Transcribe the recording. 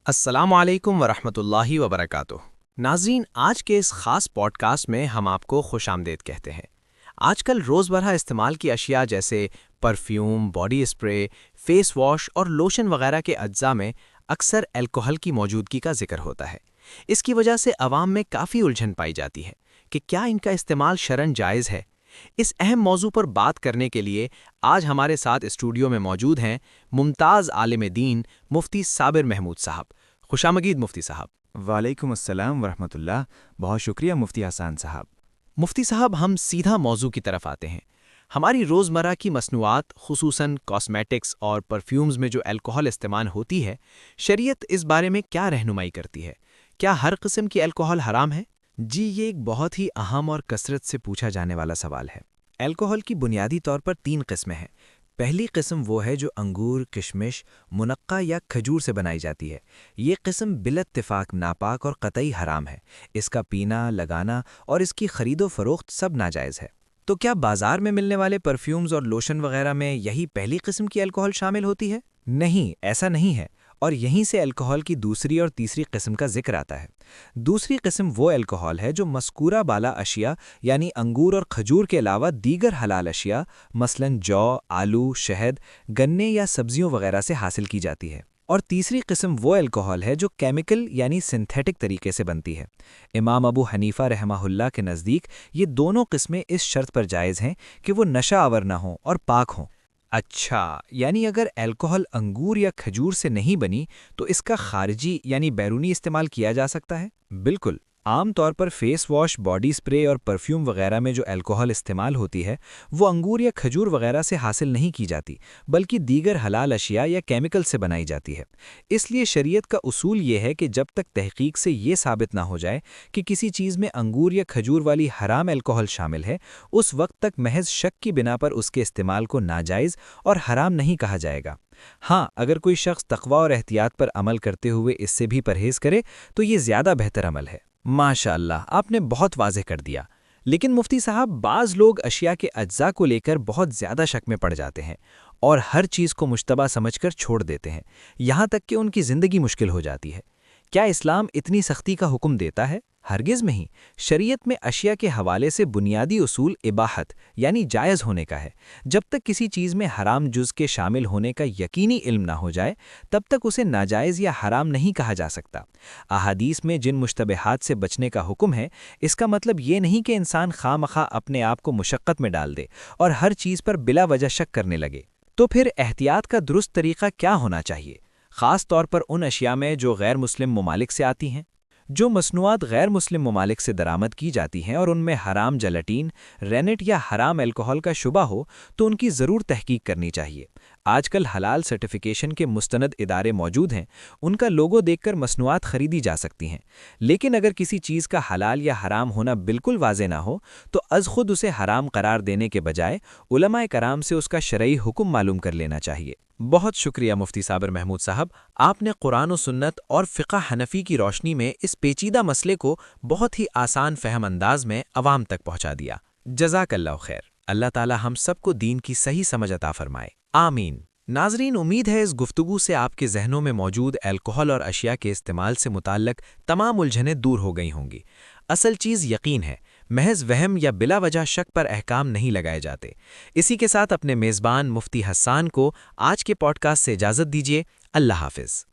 السلام علیکم ورحمۃ اللہ وبرکاتہ۔ ناظرین، آج کے اس خاص پوڈ کاسٹ میں ہم آپ کو خوش آمدید کہتے ہیں۔ آج کل روزمرہ استعمال کی اشیاء جیسے perfume, body spray, face wash اور لوشن وغیرہ کے اجزاء میں اکثر الکوہل کی موجودگی کا ذکر ہوتا ہے۔ اس کی وجہ سے عوام میں کافی الجھن پائی جاتی ہے کہ کیا ان کا استعمال شرعاً جائز ہے۔ اس اہم موضوع پر بات کرنے کے لیے آج ہمارے ساتھ اسٹوڈیو میں موجود ہیں ممتاز عالم دین مفتی صابر محمود صاحب۔ خوش آمدید مفتی صاحب۔ وعلیکم السلام ورحمۃ اللہ۔ بہت شکریہ مفتی حسان صاحب۔ مفتی صاحب، ہم سیدھا موضوع کی طرف آتے ہیں۔ ہماری روزمرہ کی مصنوعات خصوصاً کاسمیٹکس اور پرفیومز میں جو الکوہل استعمال ہوتی ہے، شریعت اس بارے میں کیا رہنمائی کرتی ہے؟ کیا ہر قسم کی الکوہل حرام ہے؟ جی، یہ ایک بہت ہی اہم اور کثرت سے پوچھا جانے والا سوال ہے۔ الکوہل کی بنیادی طور پر 3 قسمیں ہیں۔ پہلی قسم وہ ہے جو انگور، کشمش، منقع یا کھجور سے بنائی جاتی ہے۔ یہ قسم بالاتفاق ناپاک اور قطعی حرام ہے۔ اس کا پینا، لگانا اور اس کی خرید و فروخت سب ناجائز ہے۔ تو کیا بازار میں ملنے والے پرفیومز اور لوشن وغیرہ میں یہی پہلی قسم کی الکوہل شامل ہوتی ہے؟ نہیں، ایسا نہیں ہے، اور یہیں سے الکوہل کی دوسری اور تیسری قسم کا ذکر آتا ہے۔ دوسری قسم وہ الکوہل ہے جو مذکورہ بالا اشیاء یعنی انگور اور کھجور کے علاوہ دیگر حلال اشیاء مثلاً جو، آلو، شہد، گنے یا سبزیوں وغیرہ سے حاصل کی جاتی ہے۔ اور تیسری قسم وہ الکوہل ہے جو کیمیکل یعنی سنتھیٹک طریقے سے بنتی ہے۔ امام ابو حنیفہ رحمہ اللہ کے نزدیک یہ دونوں قسمیں اس شرط پر جائز ہیں کہ وہ نشہ آور نہ ہوں اور پاک ہوں۔ اچھا، یعنی اگر الکوہل انگور یا کھجور سے نہیں بنی تو اس کا خارجی یعنی بیرونی استعمال کیا جا سکتا ہے؟ بالکل۔ عام طور پر فیس واش، باڈی اسپرے اور پرفیوم وغیرہ میں جو الکوہل استعمال ہوتی ہے وہ انگور یا کھجور وغیرہ سے حاصل نہیں کی جاتی، بلکہ دیگر حلال اشیاء یا کیمیکل سے بنائی جاتی ہے۔ اس لیے شریعت کا اصول یہ ہے کہ جب تک تحقیق سے یہ ثابت نہ ہو جائے کہ کسی چیز میں انگور یا کھجور والی حرام الکوہل شامل ہے، اس وقت تک محض شک کی بنا پر اس کے استعمال کو ناجائز اور حرام نہیں کہا جائے گا۔ ہاں، اگر کوئی شخص تقوی اور احتیاط پر عمل کرتے ہوئے اس سے بھی پرہیز کرے تو یہ زیادہ بہتر عمل ہے۔ ماشاء اللہ، آپ نے بہت واضح کر دیا۔ لیکن مفتی صاحب، بعض لوگ اشیاء کے اجزاء کو لے کر بہت زیادہ شک میں پڑ جاتے ہیں اور ہر چیز کو مشتبہ سمجھ کر چھوڑ دیتے ہیں، یہاں تک کہ ان کی زندگی مشکل ہو جاتی ہے۔ کیا اسلام اتنی سختی کا حکم دیتا ہے؟ ہرگز نہیں۔ شریعت میں اشیاء کے حوالے سے بنیادی اصول اباحت یعنی جائز ہونے کا ہے۔ جب تک کسی چیز میں حرام جز کے شامل ہونے کا یقینی علم نہ ہو جائے تب تک اسے ناجائز یا حرام نہیں کہا جا سکتا۔ احادیث میں جن مشتبہات سے بچنے کا حکم ہے، اس کا مطلب یہ نہیں کہ انسان خواہ مخواہ اپنے آپ کو مشقت میں ڈال دے اور ہر چیز پر بلا وجہ شک کرنے لگے۔ تو پھر احتیاط کا درست طریقہ کیا ہونا چاہیے، خاص طور پر ان اشیاء میں جو غیر مسلم ممالک سے آتی ہیں؟ جو مصنوعات غیر مسلم ممالک سے درآمد کی جاتی ہیں اور ان میں حرام جیلاٹین، رینٹ یا حرام الکوہل کا شبہ ہو تو ان کی ضرور تحقیق کرنی چاہیے۔ آج کل حلال سرٹیفیکیشن کے مستند ادارے موجود ہیں، ان کا لوگو دیکھ کر مصنوعات خریدی جا سکتی ہیں۔ لیکن اگر کسی چیز کا حلال یا حرام ہونا بالکل واضح نہ ہو تو از خود اسے حرام قرار دینے کے بجائے علماء کرام سے اس کا شرعی حکم معلوم کر لینا چاہیے۔ بہت شکریہ مفتی صابر محمود صاحب، آپ نے قرآن و سنت اور فقہ حنفی کی روشنی میں اس پیچیدہ مسئلے کو بہت ہی آسان فہم انداز میں عوام تک پہنچا دیا۔ جزاک اللہ خیر۔ اللہ تعالی ہم سب کو دین کی صحیح سمجھ عطا فرمائے، آمین۔ ناظرین، امید ہے اس گفتگو سے آپ کے ذہنوں میں موجود الکوہل اور اشیاء کے استعمال سے متعلق تمام الجھنیں دور ہو گئی ہوں گی۔ اصل چیز یقین ہے، محض وہم یا بلا وجہ شک پر احکام نہیں لگائے جاتے۔ اسی کے ساتھ اپنے میزبان مفتی حسان کو آج کے پوڈ کاسٹ سے اجازت دیجیے۔ اللہ حافظ۔